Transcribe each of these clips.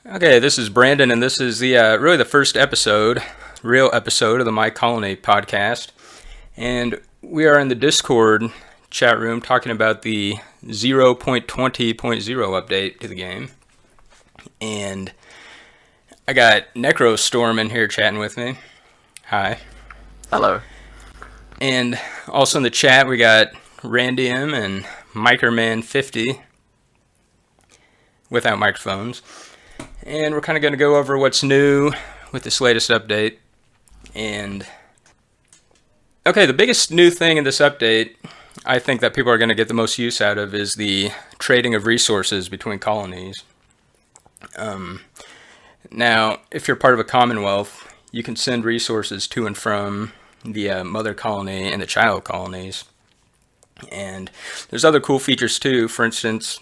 Okay, this is Brandon, and this is the really the first episode, real episode of the My Colony podcast. And we are in the Discord chat room talking about the 0.20.0 update to the game. And I got Necrostorm in here chatting with me. Hi. Hello. And also in the chat, we got Randium and Microman50 without microphones. And we're kind of going to go over what's new with this latest update. And okay, the biggest new thing in this update, I think that people are going to get the most use out of, is the trading of resources between colonies. Now, if you're part of a commonwealth, you can send resources to and from the mother colony and the child colonies. And there's other cool features too. For instance,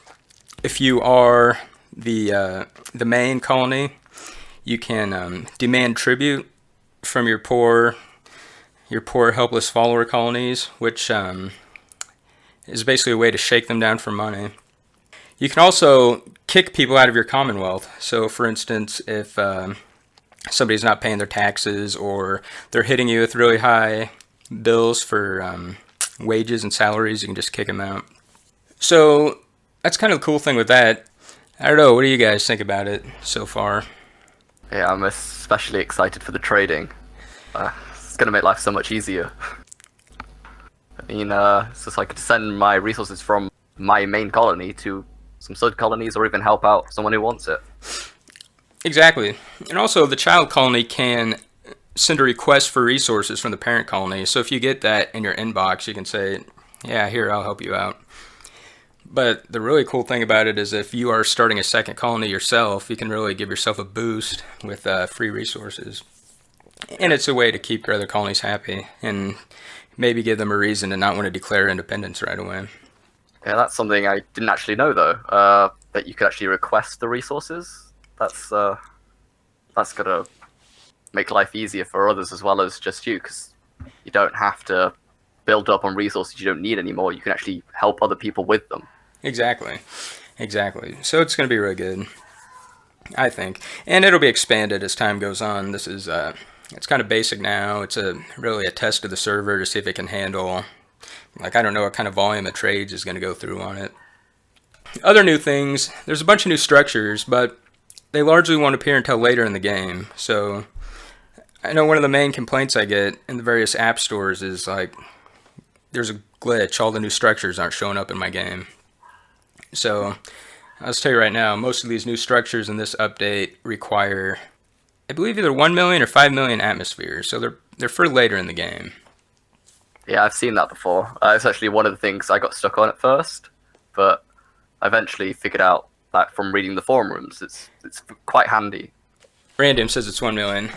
if you are the main colony, you can demand tribute from your poor helpless follower colonies, which is basically a way to shake them down for money. You can also kick people out of your commonwealth. So, for instance, if somebody's not paying their taxes or they're hitting you with really high bills for wages and salaries, you can just kick them out. So that's kind of the cool thing with that. I don't know, what do you guys think about it so far? Yeah, I'm especially excited for the trading. It's going to make life so much easier. I mean, it's just like I could send my resources from my main colony to some sub colonies or even help out someone who wants it. Exactly. And also, the child colony can send a request for resources from the parent colony. So if you get that in your inbox, you can say, yeah, here, I'll help you out. But the really cool thing about it is if you are starting a second colony yourself, you can really give yourself a boost with free resources. And it's a way to keep your other colonies happy and maybe give them a reason to not want to declare independence right away. Yeah, that's something I didn't actually know, though, that you could actually request the resources. That's going to make life easier for others as well as just you, because you don't have to build up on resources you don't need anymore. You can actually help other people with them. Exactly. So it's going to be really good, I think. And it'll be expanded as time goes on. This is, it's kind of basic now. It's really a test of the server to see if it can handle, I don't know what kind of volume of trades is going to go through on it. Other new things, there's a bunch of new structures, but they largely won't appear until later in the game. So I know one of the main complaints I get in the various app stores is there's a glitch. All the new structures aren't showing up in my game. So I'll just tell you right now, most of these new structures in this update require, I believe, either 1 million or 5 million atmospheres. So they're for later in the game. Yeah, I've seen that before. It's actually one of the things I got stuck on at first, but I eventually figured out that from reading the forum rooms, it's quite handy. Random says it's 1 million.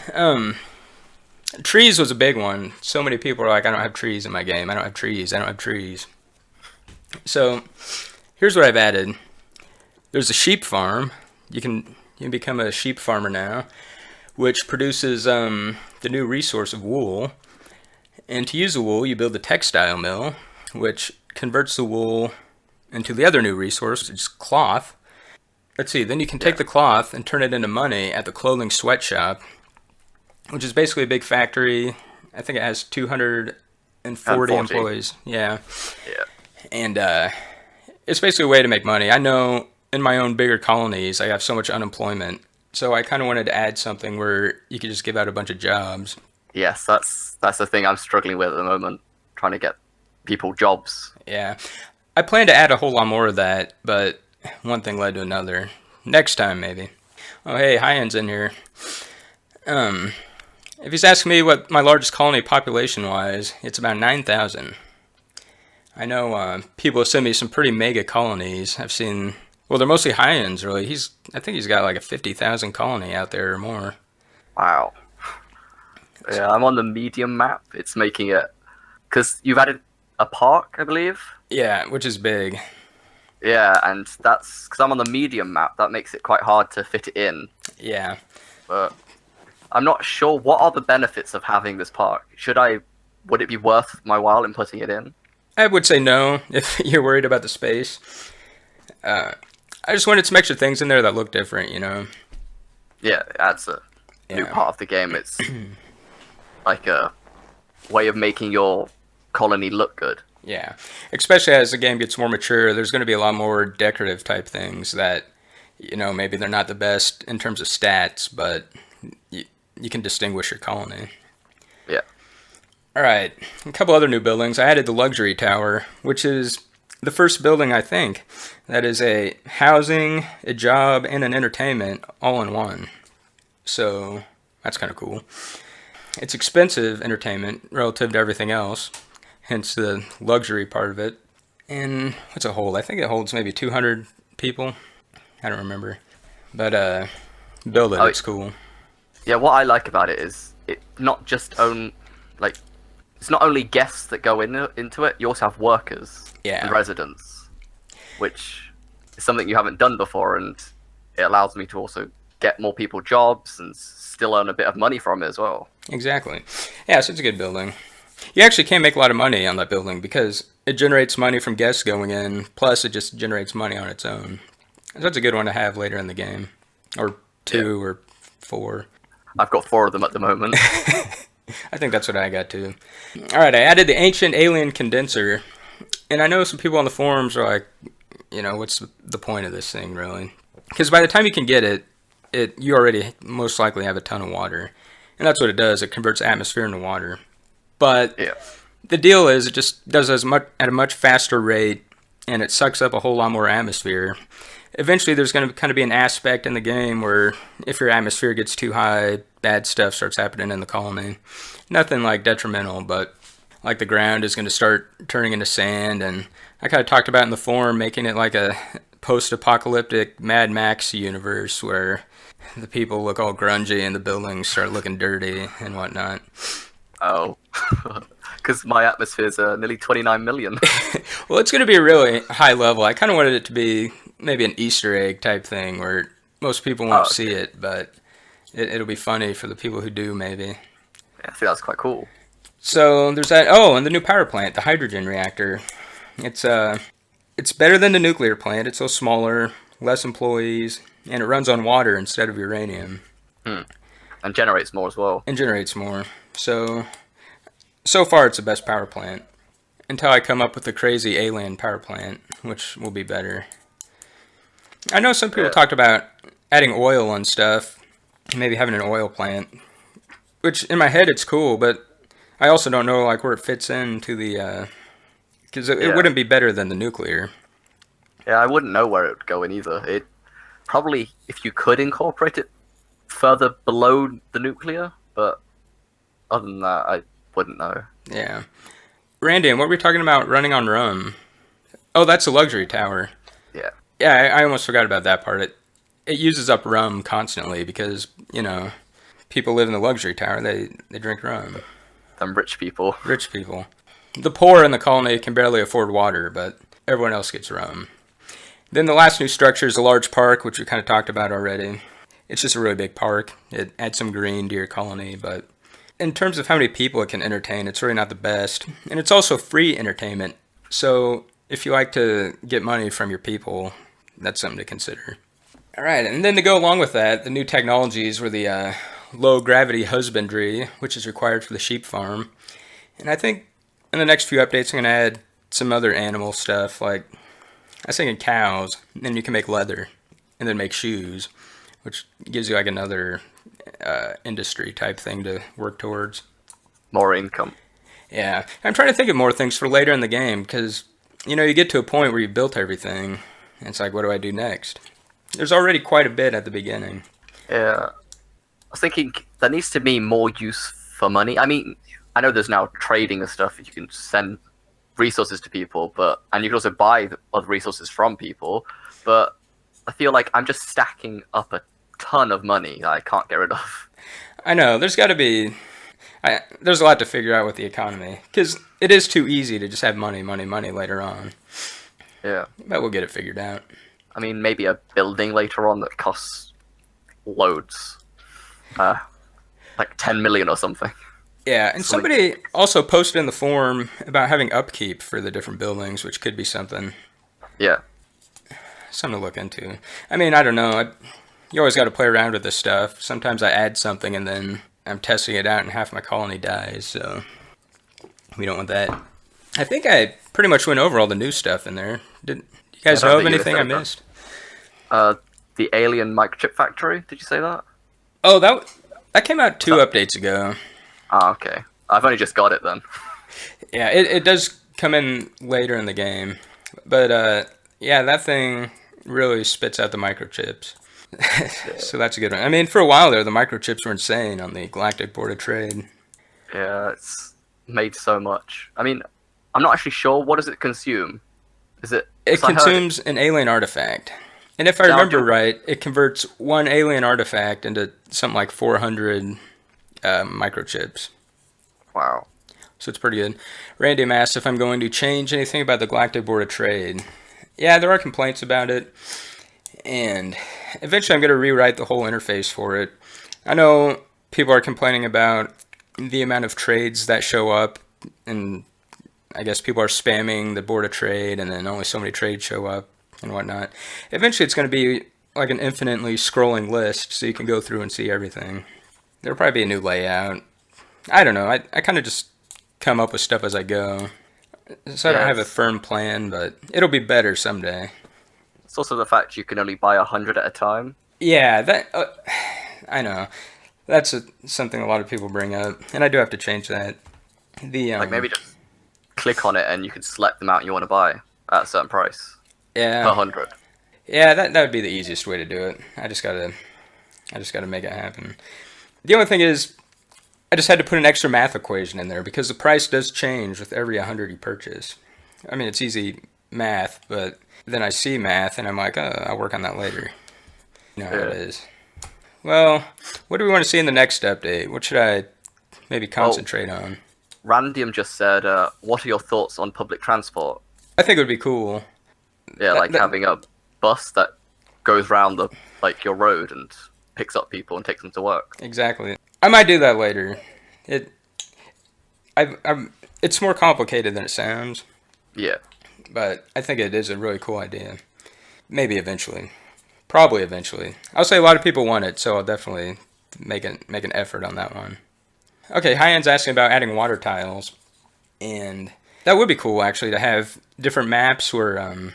Trees was a big one. So many people are like, I don't have trees in my game. I don't have trees. So here's what I've added. There's a sheep farm. You can become a sheep farmer now, which produces the new resource of wool. And to use the wool, you build the textile mill, which converts the wool into the other new resource, which is cloth. Let's see, then you can take the cloth and turn it into money at the clothing sweatshop, which is basically a big factory. I think it has 240 employees. Yeah. And it's basically a way to make money. I know in my own bigger colonies, I have so much unemployment. So I kind of wanted to add something where you could just give out a bunch of jobs. Yes, that's the thing I'm struggling with at the moment, trying to get people jobs. Yeah. I plan to add a whole lot more of that, but one thing led to another. Next time, maybe. Oh, hey, Hyan's in here. If he's asking me what my largest colony population-wise, it's about 9,000. I know people have sent me some pretty mega colonies. I've seen, well, they're mostly Hyans, really. I think he's got like a 50,000 colony out there or more. Wow. Yeah, I'm on the medium map. It's making it, because you've added a park, I believe. Yeah, which is big. Yeah, and that's because I'm on the medium map. That makes it quite hard to fit it in. Yeah. But I'm not sure what are the benefits of having this park. Would it be worth my while in putting it in? I would say no if you're worried about the space. I just wanted some extra things in there that look different, you know. Yeah, it adds a new Yeah. part of the game. It's like a way of making your colony look good. Yeah. Especially as the game gets more mature, there's going to be a lot more decorative type things that, maybe they're not the best in terms of stats, but you can distinguish your colony. Yeah. All right. A couple other new buildings. I added the luxury tower, which is the first building, I think, that is a housing, a job, and an entertainment all in one. So that's kind of cool. It's expensive entertainment relative to everything else, hence the luxury part of it. And what's it hold? I think it holds maybe 200 people. I don't remember. But build it. Oh, It's cool. yeah. What I like about it is it not just like it's not only guests that go into it. You also have workers Yeah. and residents, which is something you haven't done before, and it allows me to also get more people jobs and still earn a bit of money from it as well. Exactly. Yeah, so it's a good building. You actually can make a lot of money on that building because it generates money from guests going in, plus it just generates money on its own. So that's a good one to have later in the game. Or two or four. I've got 4 of them at the moment. I think that's what I got too. Alright, I added the ancient alien condenser. And I know some people on the forums are like, what's the point of this thing really? Because by the time you can get it, you already most likely have a ton of water. And that's what it does. It converts atmosphere into water. But Yeah. the deal is it just does as much at a much faster rate, and it sucks up a whole lot more atmosphere. Eventually, there's going to kind of be an aspect in the game where if your atmosphere gets too high, bad stuff starts happening in the colony. Nothing like detrimental, but like the ground is going to start turning into sand. And I kind of talked about in the forum making it like a post-apocalyptic Mad Max universe where the people look all grungy and the buildings start looking dirty and whatnot. Oh, because my atmosphere's nearly 29 million. Well, it's going to be a really high level. I kind of wanted it to be maybe an Easter egg type thing where most people won't see it, but it'll be funny for the people who do, maybe. Yeah, I think that's quite cool. So there's that. Oh, and the new power plant, the hydrogen reactor. It's better than the nuclear plant. It's so smaller, less employees, and it runs on water instead of uranium. And generates more as well. And generates more. So far it's the best power plant. Until I come up with a crazy alien power plant, which will be better. I know some people talked about adding oil and stuff, maybe having an oil plant, which in my head it's cool, but I also don't know like where it fits into the, because it wouldn't be better than the nuclear. Yeah, I wouldn't know where it would go in either. It probably, if you could incorporate it further below the nuclear, but other than that, I wouldn't know. Yeah. Randy, what were we talking about running on rum? Oh, that's a luxury tower. Yeah. Yeah, I almost forgot about that part. It uses up rum constantly because, people live in the luxury tower. They drink rum. Them rich people. Rich people. The poor in the colony can barely afford water, but everyone else gets rum. Then the last new structure is a large park, which we kind of talked about already. It's just a really big park. It adds some green to your colony, but in terms of how many people it can entertain, it's really not the best. And it's also free entertainment. So if you like to get money from your people, that's something to consider. All right, and then to go along with that, the new technologies were the low-gravity husbandry, which is required for the sheep farm. And I think in the next few updates, I'm going to add some other animal stuff, like I was thinking cows, and then you can make leather, and then make shoes, which gives you like another industry type thing to work towards. More income. Yeah, I'm trying to think of more things for later in the game, because, you get to a point where you've built everything, and it's like, what do I do next? There's already quite a bit at the beginning. Yeah. I was thinking there needs to be more use for money. I mean, I know there's now trading and stuff. You can send resources to people, and you can also buy other resources from people. But I feel like I'm just stacking up a ton of money that I can't get rid of. I know, there's got to be... there's a lot to figure out with the economy, because it is too easy to just have money later on. Yeah. But we'll get it figured out. I mean, maybe a building later on that costs loads. Like 10 million or something. Yeah, and somebody also posted in the forum about having upkeep for the different buildings, which could be something. Yeah. Something to look into. I mean, I don't know. you always got to play around with this stuff. Sometimes I add something and then I'm testing it out and half my colony dies, so we don't want that. I think I pretty much went over all the new stuff in there. Did you I guys don't know of think you anything I listed it. missed? The Alien Microchip Factory. Did you say that? Oh, that came out two That- updates ago. Ah, okay. I've only just got it then. Yeah, it does come in later in the game, but yeah, that thing really spits out the microchips. So that's a good one. I mean, for a while there, the microchips were insane on the Galactic Board of Trade. Yeah, it's made so much. I mean, I'm not actually sure. What does it consume? Is it? It 'Cause I heard consumes an alien artifact. And if I Down remember to- right, it converts one alien artifact into something like 400 microchips. Wow. So it's pretty good. Randy asked if I'm going to change anything about the Galactic Board of Trade. Yeah, there are complaints about it. And eventually I'm going to rewrite the whole interface for it. I know people are complaining about the amount of trades that show up, and I guess people are spamming the Board of Trade, and then only so many trades show up and whatnot. Eventually it's going to be like an infinitely scrolling list, so you can go through and see everything. There'll probably be a new layout. I don't know. I kind of just come up with stuff as I go. So I don't have a Yes. firm plan, but it'll be better someday. It's also the fact you can only buy 100 at a time. Yeah, that I know. That's something a lot of people bring up, and I do have to change that. The Like maybe just click on it and you can select the amount you want to buy at a certain price per yeah, 100. yeah, that would be the easiest way to do it. I just gotta make it happen. The only thing is, I just had to put an extra math equation in there because the price does change with every 100 you purchase. I mean, it's easy math, but then I see math and I'm like, oh, I'll work on that later. You know how it Yeah. is. Well, what do we want to see in the next update? What should I maybe concentrate on? Randium just said, "What are your thoughts on public transport?" I think it would be cool. Yeah, like that- having a bus that goes round the your road and picks up people and takes them to work. Exactly. I might do that later. It's more complicated than it sounds, Yeah, but I think it is a really cool idea. Maybe eventually. Probably eventually. I'll say a lot of people want it, so I'll definitely make an effort on that one. Okay, High-End's asking about adding water tiles, and that would be cool actually to have different maps where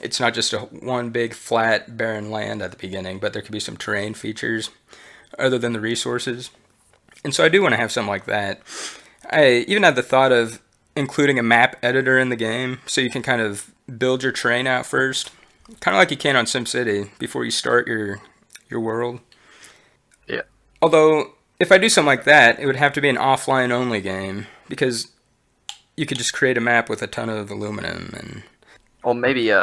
it's not just one big flat barren land at the beginning, but there could be some terrain features other than the resources. And so I do want to have something like that. I even had the thought of including a map editor in the game so you can kind of build your terrain out first, kind of like you can on SimCity before you start your world. yeah. Although if I do something like that, it would have to be an offline only game because you could just create a map with a ton of aluminum and Or maybe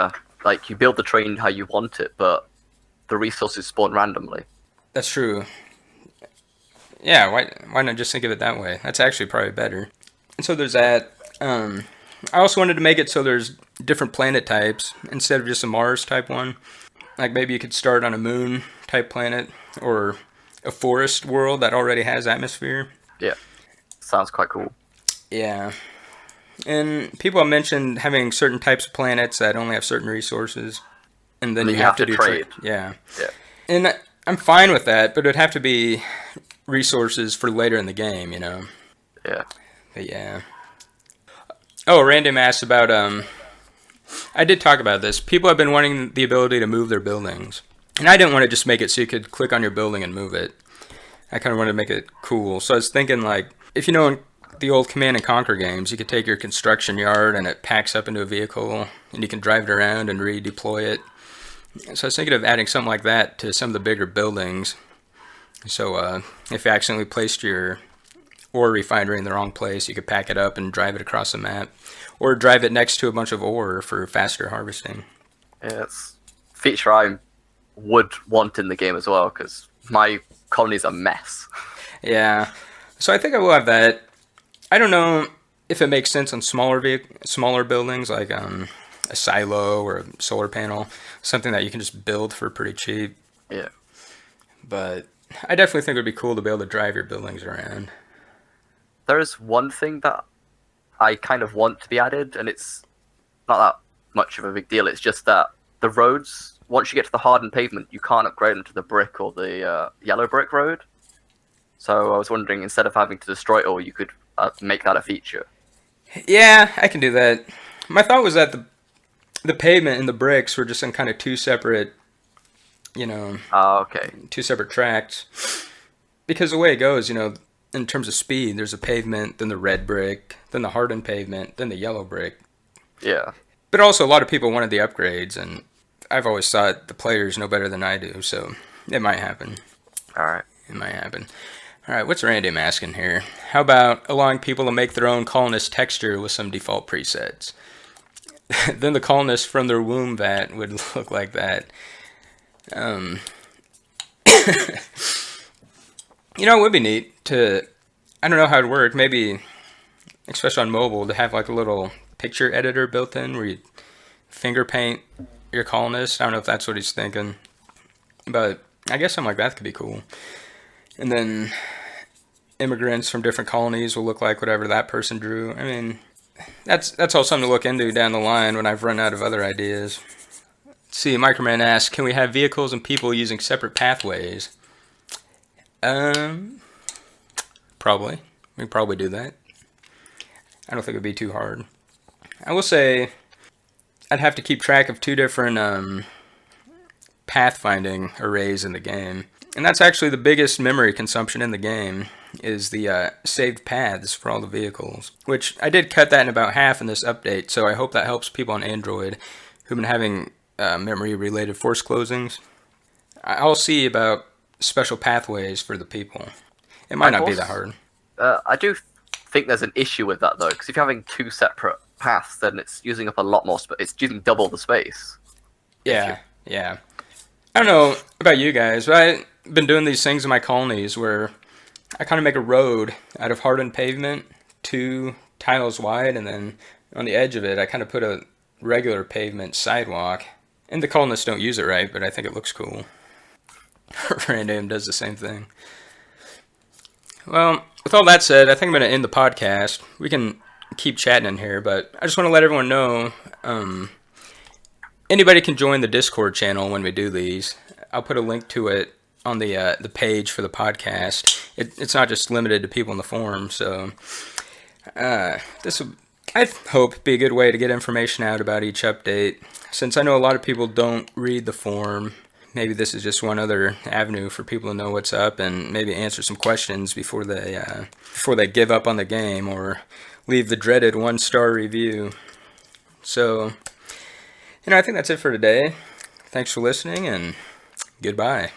like you build the train how you want it, but the resources spawn randomly. that's true. Yeah, why not just think of it that way? That's actually probably better. And so there's that. I also wanted to make it so there's different planet types instead of just a Mars type one. Like maybe you could start on a moon type planet or a forest world that already has atmosphere. Yeah, sounds quite cool. Yeah. And people have mentioned having certain types of planets that only have certain resources. And then And you have to do trade. Yeah. Yeah. And I'm fine with that, but it'd have to be resources for later in the game, you know. Yeah. But yeah. Oh, Random asked about I did talk about this. People have been wanting the ability to move their buildings. And I didn't want to just make it so you could click on your building and move it. I kind of wanted to make it cool. So I was thinking like if you know in the old Command and Conquer games, you could take your construction yard and it packs up into a vehicle and you can drive it around and redeploy it. So I was thinking of adding something like that to some of the bigger buildings. So if you accidentally placed your ore refinery in the wrong place, you could pack it up and drive it across the map. Or drive it next to a bunch of ore for faster harvesting. Yeah, it's a feature I would want in the game as well, because my colony's a mess. Yeah. So I think I will have that. I don't know if it makes sense on smaller buildings like a silo or a solar panel, something that you can just build for pretty cheap. Yeah. But I definitely think it would be cool to be able to drive your buildings around. There is one thing that I kind of want to be added, and it's not that much of a big deal. It's just that the roads once you get to the hardened pavement, you can't upgrade them to the brick or the yellow brick road. So I was wondering, instead of having to destroy it all, you could make that a feature. Yeah, I can do that. My thought was that the pavement and the bricks were just in kind of two separate, you know, Okay. two separate tracks. Because the way it goes, in terms of speed, there's a pavement, then the red brick, then the hardened pavement, then the yellow brick. Yeah. But also, a lot of people wanted the upgrades, and I've always thought the players know better than I do, so it might happen. All right. It might happen. All right, what's Random asking here? How about allowing people to make their own colonist texture with some default presets? Then the colonists from their womb vat would look like that. It would be neat to, I don't know how it'd work, maybe, especially on mobile, to have like a little picture editor built in where you finger paint your colonist. I don't know if that's what he's thinking, but I guess something like that could be cool. And then immigrants from different colonies will look like whatever that person drew. I mean, that's all something to look into down the line when I've run out of other ideas. Let's see, Microman asks, can we have vehicles and people using separate pathways? Probably. We could probably do that. I don't think it'd be too hard. I will say I'd have to keep track of two different pathfinding arrays in the game. And that's actually the biggest memory consumption in the game, is the saved paths for all the vehicles. Which I did cut that in about half in this update, so I hope that helps people on Android who've been having memory-related force closings. I'll see about special pathways for the people. It might not be that hard. I do think there's an issue with that, though, because if you're having two separate paths, then it's using up a lot more space. It's using double the space. Yeah. I don't know about you guys, but I've been doing these things in my colonies where I kind of make a road out of hardened pavement, 2 tiles wide, and then on the edge of it, I kind of put a regular pavement sidewalk. And the colonists don't use it right, but I think it looks cool. Random does the same thing. Well, with all that said, I think I'm going to end the podcast. We can keep chatting in here, but I just want to let everyone know anybody can join the Discord channel when we do these. I'll put a link to it on the page for the podcast. It's not just limited to people in the forum, so this will, I hope, be a good way to get information out about each update. Since I know a lot of people don't read the forum, maybe this is just one other avenue for people to know what's up and maybe answer some questions before they give up on the game or leave the dreaded 1-star review. So, I think that's it for today. Thanks for listening, and goodbye.